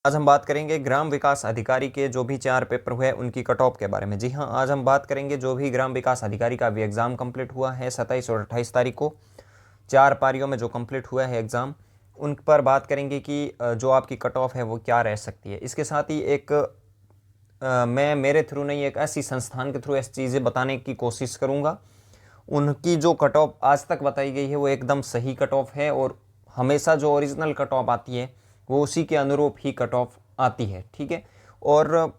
आज हम बात करेंगे ग्राम विकास अधिकारी के जो भी 4 पेपर हुए उनकी कट ऑफ के बारे में। जी हाँ, आज हम बात करेंगे जो भी ग्राम विकास अधिकारी का अभी एग्ज़ाम कंप्लीट हुआ है 27 और 28 तारीख को, 4 पारियों में जो कंप्लीट हुआ है एग्ज़ाम, उन पर बात करेंगे कि जो आपकी कट ऑफ है वो क्या रह सकती है। इसके साथ ही मैं मेरे थ्रू नहीं, एक ऐसी संस्थान के थ्रू ऐसी चीज़ें बताने की कोशिश करूँगा। उनकी जो कट ऑफ आज तक बताई गई है वो एकदम सही कट ऑफ है और हमेशा जो ओरिजिनल कट ऑफ आती है वो उसी के अनुरूप ही कट ऑफ आती है, ठीक है। और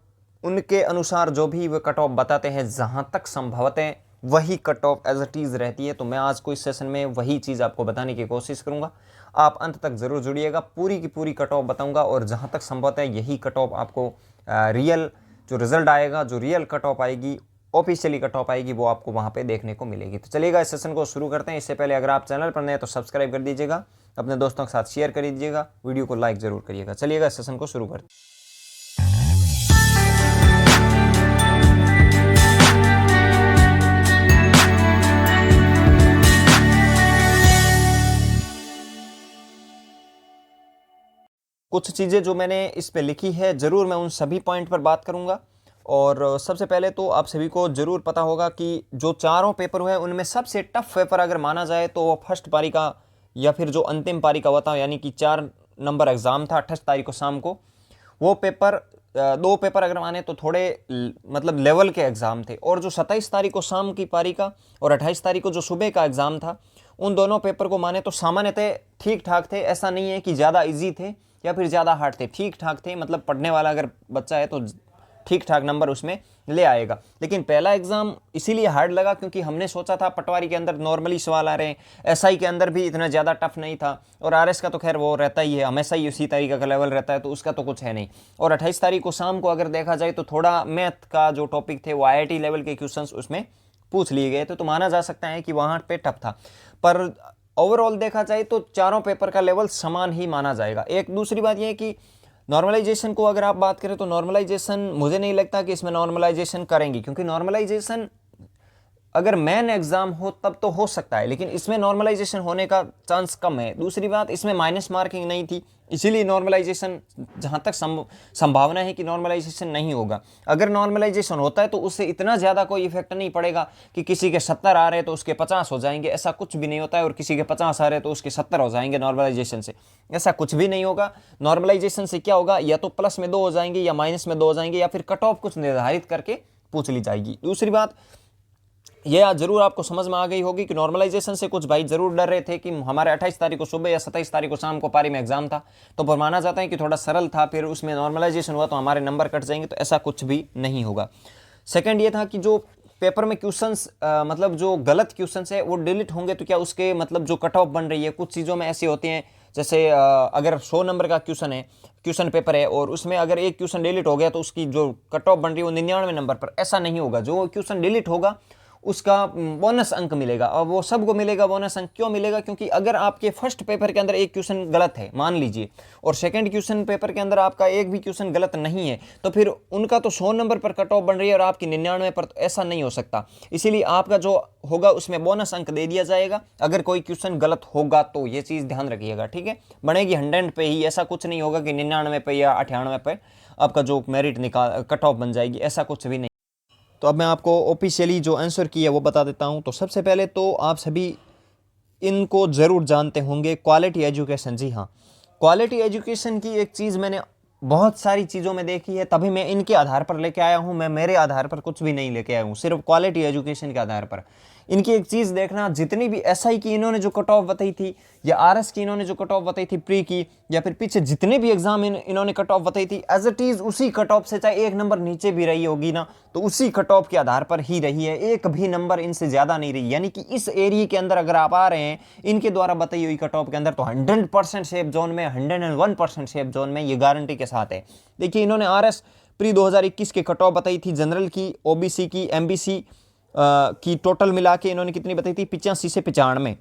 उनके अनुसार जो भी वे कट ऑफ बताते हैं जहाँ तक संभवतः वही cut off as it is रहती है। तो मैं आज को इस सेशन में वही चीज़ आपको बताने की कोशिश करूँगा। आप अंत तक ज़रूर जुड़िएगा, पूरी की पूरी कट ऑफ बताऊँगा और जहाँ तक संभवतः यही कट ऑफ आपको रियल जो रिजल्ट आएगा, जो रियल कट ऑफ आएगी, ऑफिशियली कट ऑफ आएगी, वो आपको वहाँ पे देखने को मिलेगी। तो चलिएगा इस सेशन को शुरू करते हैं। इससे पहले अगर आप चैनल पर नए हैं तो सब्सक्राइब कर दीजिएगा, अपने दोस्तों के साथ शेयर कर दीजिएगा, वीडियो को लाइक ज़रूर करिएगा। चलिएगा इस सेशन को शुरू करते हैं। कुछ चीज़ें जो मैंने इस पे लिखी है ज़रूर मैं उन सभी पॉइंट पर बात करूँगा। और सबसे पहले तो आप सभी को ज़रूर पता होगा कि जो चारों पेपर हुए उनमें सबसे टफ पेपर अगर माना जाए तो वो फर्स्ट पारी का या फिर जो अंतिम पारी का हुआ था, यानी कि 4 नंबर एग्ज़ाम था 28 तारीख को शाम को। वो पेपर 2 पेपर अगर माने तो थोड़े मतलब लेवल के एग्ज़ाम थे, और जो 27 तारीख को शाम की पारी का और 28 तारीख को जो सुबह का एग्ज़ाम था, उन दोनों पेपर को माने तो सामान्यतः ठीक ठाक थे। ऐसा नहीं है कि ज़्यादा इजी थे या फिर ज़्यादा हार्ड थे, ठीक ठाक थे। मतलब पढ़ने वाला अगर बच्चा है तो ठीक ठाक नंबर उसमें ले आएगा। लेकिन पहला एग्ज़ाम इसीलिए हार्ड लगा क्योंकि हमने सोचा था पटवारी के अंदर नॉर्मली सवाल आ रहे हैं, एसआई के अंदर भी इतना ज़्यादा टफ नहीं था, और आरएस का तो खैर वो रहता ही है, हमेशा ही उसी तरीके का लेवल रहता है, तो उसका तो कुछ है नहीं। और 28 तारीख को शाम को अगर देखा जाए तो थोड़ा मैथ का जो टॉपिक थे वो IIT लेवल के क्वेश्चंस उसमें पूछ लिए गए थे, तो माना जा सकता है कि वहाँ पे टफ था। पर ओवरऑल देखा जाए तो चारों पेपर का लेवल समान ही माना जाएगा। एक दूसरी बात यह है कि नॉर्मलाइजेशन को अगर आप बात करें तो नॉर्मलाइजेशन मुझे नहीं लगता कि इसमें नॉर्मलाइजेशन करेंगी, क्योंकि नॉर्मलाइजेशन अगर मेन एग्जाम हो तब तो हो सकता है, लेकिन इसमें नॉर्मलाइजेशन होने का चांस कम है। दूसरी बात, इसमें माइनस मार्किंग नहीं थी, इसीलिए नॉर्मलाइजेशन जहाँ तक संभावना है कि नॉर्मलाइजेशन नहीं होगा। अगर नॉर्मलाइजेशन होता है तो उससे इतना ज़्यादा कोई इफेक्ट नहीं पड़ेगा कि किसी के 70 आ रहे तो उसके 50 हो जाएंगे, ऐसा कुछ भी नहीं होता है। और किसी के 50 आ रहे तो उसके 70 हो जाएंगे नॉर्मलाइजेशन से, ऐसा कुछ भी नहीं होगा। नॉर्मलाइजेशन से क्या होगा, या तो प्लस में 2 हो जाएंगे या माइनस में 2 हो जाएंगे, या फिर कट ऑफ कुछ निर्धारित करके पूछ ली जाएगी। दूसरी बात यह जरूर आपको समझ में आ गई होगी कि नॉर्मलाइजेशन से कुछ भाई जरूर डर रहे थे कि हमारे 28 तारीख को सुबह या 27 तारीख को शाम को पारी में एग्जाम था, तो पर माना जाता है कि थोड़ा सरल था, फिर उसमें नॉर्मलाइजेशन हुआ तो हमारे नंबर कट जाएंगे, तो ऐसा कुछ भी नहीं होगा। सेकंड ये था कि जो पेपर में क्वेश्चंस मतलब जो गलत क्वेश्चंस है वो डिलीट होंगे तो क्या उसके मतलब जो कट ऑफ बन रही है, कुछ चीज़ों में ऐसी होती हैं, जैसे अगर 100 नंबर का क्वेश्चन पेपर है और उसमें अगर एक क्वेश्चन डिलीट हो गया तो उसकी जो कट ऑफ बन रही है वो 99 नंबर पर, ऐसा नहीं होगा। जो क्वेश्चन डिलीट होगा उसका बोनस अंक मिलेगा, और वो सबको मिलेगा बोनस अंक। क्यों मिलेगा, क्योंकि अगर आपके फर्स्ट पेपर के अंदर एक क्वेश्चन गलत है मान लीजिए, और सेकंड क्वेश्चन पेपर के अंदर आपका एक भी क्वेश्चन गलत नहीं है, तो फिर उनका तो 100 नंबर पर कट ऑफ बन रही है और आपकी 99 पर, तो ऐसा नहीं हो सकता। इसीलिए आपका जो होगा उसमें बोनस अंक दे दिया जाएगा अगर कोई क्वेश्चन गलत होगा तो। ये चीज़ ध्यान रखिएगा, ठीक है। बनेगी 100 पे ही, ऐसा कुछ नहीं होगा कि 99 पे या 98 पे आपका जो मेरिट निकाल कट ऑफ बन जाएगी, ऐसा कुछ भी नहीं। तो अब मैं आपको ऑफिशियली जो आंसर की है वो बता देता हूँ। तो सबसे पहले तो आप सभी इनको ज़रूर जानते होंगे, क्वालिटी एजुकेशन। जी हाँ, क्वालिटी एजुकेशन की एक चीज़ मैंने बहुत सारी चीज़ों में देखी है, तभी मैं इनके आधार पर लेके आया हूँ। मैं मेरे आधार पर कुछ भी नहीं लेके आया हूँ, सिर्फ क्वालिटी एजुकेशन के आधार पर। इनकी एक चीज़ देखना, जितनी भी एसआई की इन्होंने जो कट ऑफ बताई थी, या आरएस की इन्होंने जो कट ऑफ बताई थी प्री की, या फिर पीछे जितने भी एग्जाम इन्होंने कट ऑफ बताई थी, एज इट इज़ उसी कट ऑफ से, चाहे एक नंबर नीचे भी रही होगी ना, तो उसी कट ऑफ के आधार पर ही रही है, एक भी नंबर इनसे ज़्यादा नहीं रही। यानी कि इस एरिया के अंदर अगर आप आ रहे हैं इनके द्वारा बताई हुई कट ऑफ के अंदर, तो 100% सेफ जोन में, 101% सेफ जोन में, ये गारंटी के साथ है। देखिए, इन्होंने आरएस प्री 2021 के कट ऑफ बताई थी, जनरल की, ओबीसी की, एमबीसी की टोटल मिला के इन्होंने कितनी बताई थी, 85 से 95।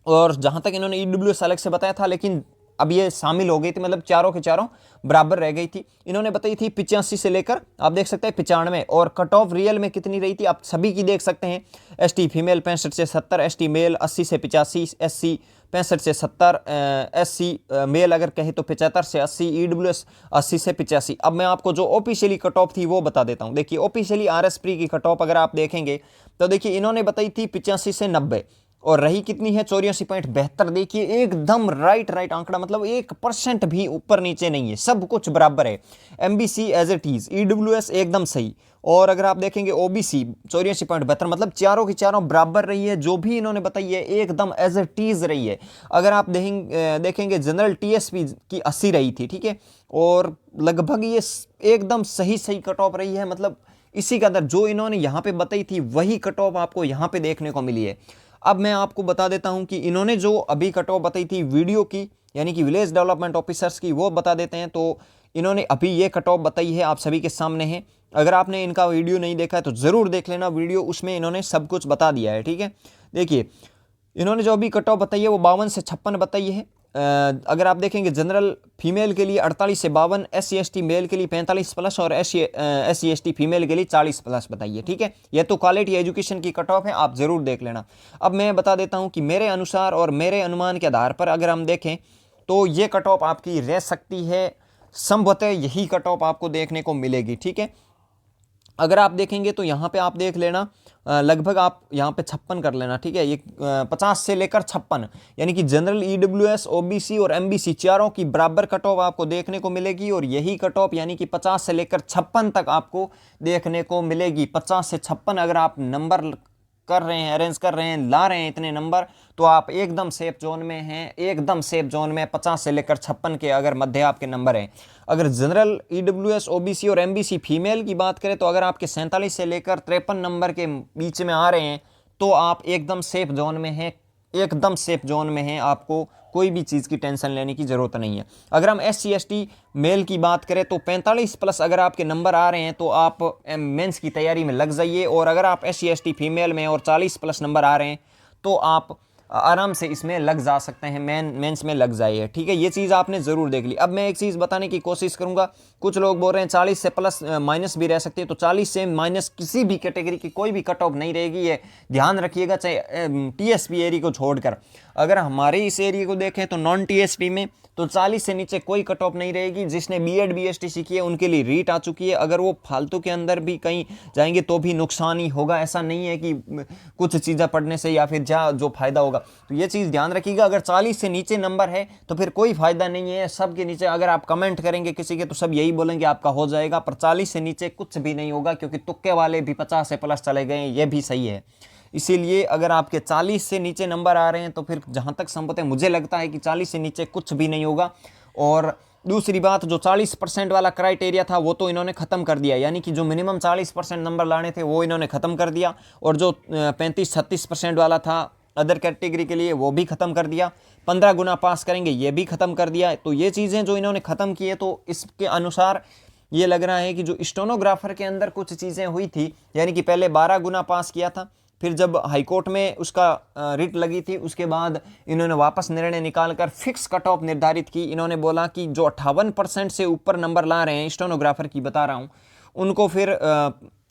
और जहाँ तक इन्होंने ईडब्ल्यूएस अलग से बताया था, लेकिन अब ये शामिल हो गई थी, मतलब चारों के चारों बराबर रह गई थी। इन्होंने बताई थी 85 से लेकर आप देख सकते हैं 95, और कट ऑफ रियल में कितनी रही थी आप सभी की देख सकते हैं। एसटी फीमेल 65 से 70, एसटी मेल 80 से 85, एससी 65 से 70, SC मेल अगर कहे तो 75 से 80, EWS 80 से 85। अब मैं आपको जो ऑफिशियली कट ऑफ थी वो बता देता हूँ। देखिए ऑफिशियली RS प्री की कट ऑफ अगर आप देखेंगे तो देखिए इन्होंने बताई थी 85 से 90 और रही कितनी है 84.72। देखिए एकदम राइट आंकड़ा, मतलब 1% भी ऊपर नीचे नहीं है, सब कुछ बराबर है। MBC as it is, EWS एकदम सही। और अगर आप देखेंगे OBC 84.72, मतलब चारों की चारों बराबर रही है। जो भी इन्होंने बताई है एकदम एज इट इज रही है। अगर आप देखेंगे जनरल TSP की 80 रही थी, ठीक है, और लगभग ये एकदम सही कट ऑफ रही है। मतलब इसी का अंदर जो इन्होंने यहाँ पे बताई थी वही कट ऑफ आपको यहाँ पे देखने को मिली है। अब मैं आपको बता देता हूं कि इन्होंने जो अभी कट ऑफ बताई थी वीडियो की, यानी कि विलेज डेवलपमेंट ऑफिसर्स की, वो बता देते हैं। तो इन्होंने अभी ये कट ऑफ बताई है, आप सभी के सामने है। अगर आपने इनका वीडियो नहीं देखा है तो ज़रूर देख लेना वीडियो, उसमें इन्होंने सब कुछ बता दिया है, ठीक है। देखिए इन्होंने जो अभी कट ऑफ बताई है वो 52 से 56 बताई है। अगर आप देखेंगे जनरल फीमेल के लिए 48 से 52, SC/ST मेल के लिए 45 प्लस और SC/ST फीमेल के लिए 40 प्लस बताइए, ठीक है। यह तो क्वालिटी एजुकेशन की कट ऑफ है, आप ज़रूर देख लेना। अब मैं बता देता हूं कि मेरे अनुसार और मेरे अनुमान के आधार पर अगर हम देखें तो ये कट ऑफ आपकी रह सकती है, संभवतः यही कट ऑफ आपको देखने को मिलेगी, ठीक है। अगर आप देखेंगे तो यहाँ पे आप देख लेना, लगभग आप यहाँ पे 56 कर लेना, ठीक है। ये 50 से लेकर 56, यानी कि जनरल, EWS, OBC और MBC चारों की बराबर कट ऑफ आपको देखने को मिलेगी। और यही कट ऑफ यानी कि 50 से लेकर 56 तक आपको देखने को मिलेगी। 50 से 56 अगर आप नंबर कर रहे हैं, अरेंज कर रहे हैं, ला रहे हैं इतने नंबर, तो आप एकदम सेफ जोन में हैं, एकदम सेफ जोन में। 50 से लेकर 56 के अगर मध्य आपके नंबर हैं। अगर जनरल, EWS, OBC और MBC फीमेल की बात करें तो अगर आपके 47 से लेकर 53 नंबर के बीच में आ रहे हैं तो आप एकदम सेफ जोन में हैं, एकदम सेफ जोन में हैं। आपको कोई भी चीज़ की टेंशन लेने की ज़रूरत नहीं है। अगर हम SC/ST मेल की बात करें तो 45 प्लस अगर आपके नंबर आ रहे हैं तो आप मेंस की तैयारी में लग जाइए। और अगर आप SC/ST फीमेल में और 40 प्लस नंबर आ रहे हैं तो आप आराम से इसमें लग जा सकते हैं, मेंस में लग जाइए, ठीक है। ये चीज़ आपने ज़रूर देख ली। अब मैं एक चीज़ बताने की कोशिश करूंगा। कुछ लोग बोल रहे हैं 40 से प्लस माइनस भी रह सकती है, तो 40 से माइनस किसी भी कैटेगरी की कोई भी कट ऑफ नहीं रहेगी, ये ध्यान रखिएगा, चाहे TSP एरिया को छोड़कर। अगर हमारे इस एरिया को देखें तो नॉन TSP में तो 40 से नीचे कोई कट ऑफ नहीं रहेगी। जिसने BEd BST सीखी है उनके लिए रीट आ चुकी है। अगर वो फालतू के अंदर भी कहीं जाएंगे तो भी नुकसान ही होगा, ऐसा नहीं है कि कुछ चीज़ें पढ़ने से या फिर जो फायदा होगा। तो ये चीज़ ध्यान रखिएगा। अगर 40 से नीचे नंबर है तो फिर कोई फायदा नहीं है। सब के नीचे अगर आप कमेंट करेंगे किसी के तो सब यही बोलेंगे आपका हो जाएगा, पर 40 से नीचे कुछ भी नहीं होगा, क्योंकि तुक्के वाले भी 50 से प्लस चले गए, ये भी सही है। इसीलिए अगर आपके 40 से नीचे नंबर आ रहे हैं तो फिर जहां तक संभव है मुझे लगता है कि 40 से नीचे कुछ भी नहीं होगा। और दूसरी बात, जो 40% वाला क्राइटेरिया था वो तो इन्होंने ख़त्म कर दिया, यानी कि जो मिनिमम 40% नंबर लाने थे वो इन्होंने ख़त्म कर दिया। और जो 35-36% वाला था अदर कैटेगरी के लिए वो भी ख़त्म कर दिया। 15 गुना पास करेंगे ये भी ख़त्म कर दिया। तो ये चीज़ें जो इन्होंने ख़त्म की है, तो इसके अनुसार ये लग रहा है कि जो स्टेनोग्राफर के अंदर कुछ चीज़ें हुई थी, यानी कि पहले 12 गुना पास किया था, फिर जब हाईकोर्ट में उसका रिट लगी थी उसके बाद इन्होंने वापस निर्णय निकालकर फिक्स कट ऑफ निर्धारित की। इन्होंने बोला कि जो 58% से ऊपर नंबर ला रहे हैं, स्टेनोग्राफर की बता रहा हूँ, उनको फिर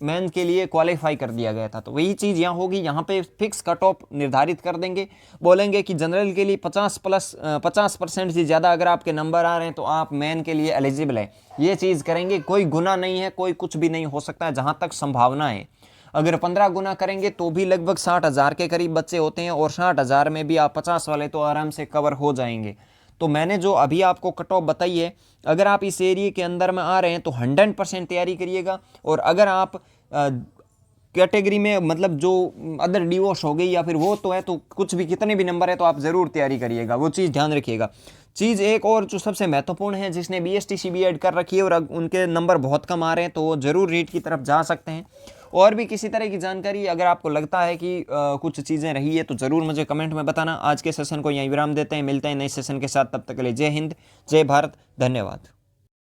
मेन के लिए क्वालिफाई कर दिया गया था। तो वही चीज़ यहाँ होगी, यहाँ पे फिक्स कट ऑफ निर्धारित कर देंगे। बोलेंगे कि जनरल के लिए 50% से ज़्यादा अगर आपके नंबर आ रहे हैं तो आप मेन के लिए एलिजिबल हैं। ये चीज़ करेंगे, कोई गुना नहीं है, कोई कुछ भी नहीं हो सकता है जहाँ तक संभावना है। अगर 15 गुना करेंगे तो भी लगभग 60,000 के करीब बच्चे होते हैं, और 60,000 में भी आप 50 वाले तो आराम से कवर हो जाएंगे। तो मैंने जो अभी आपको कट ऑफ बताई है, अगर आप इस एरिया के अंदर में आ रहे हैं तो 100% तैयारी करिएगा। और अगर आप कैटेगरी में, मतलब जो अदर डिवोर्स हो गई या फिर वो तो है, तो कुछ भी कितने भी नंबर है तो आप ज़रूर तैयारी करिएगा, वो चीज़ ध्यान रखिएगा। चीज़ एक और जो सबसे महत्वपूर्ण है, जिसने BST BEd कर रखी है और उनके नंबर बहुत कम आ रहे हैं तो वो ज़रूर रीट की तरफ जा सकते हैं। और भी किसी तरह की जानकारी अगर आपको लगता है कि कुछ चीज़ें रही है तो ज़रूर मुझे कमेंट में बताना। आज के सेशन को यहीं विराम देते हैं, मिलते हैं नए सेशन के साथ, तब तक के लिए जय हिंद, जय भारत, धन्यवाद।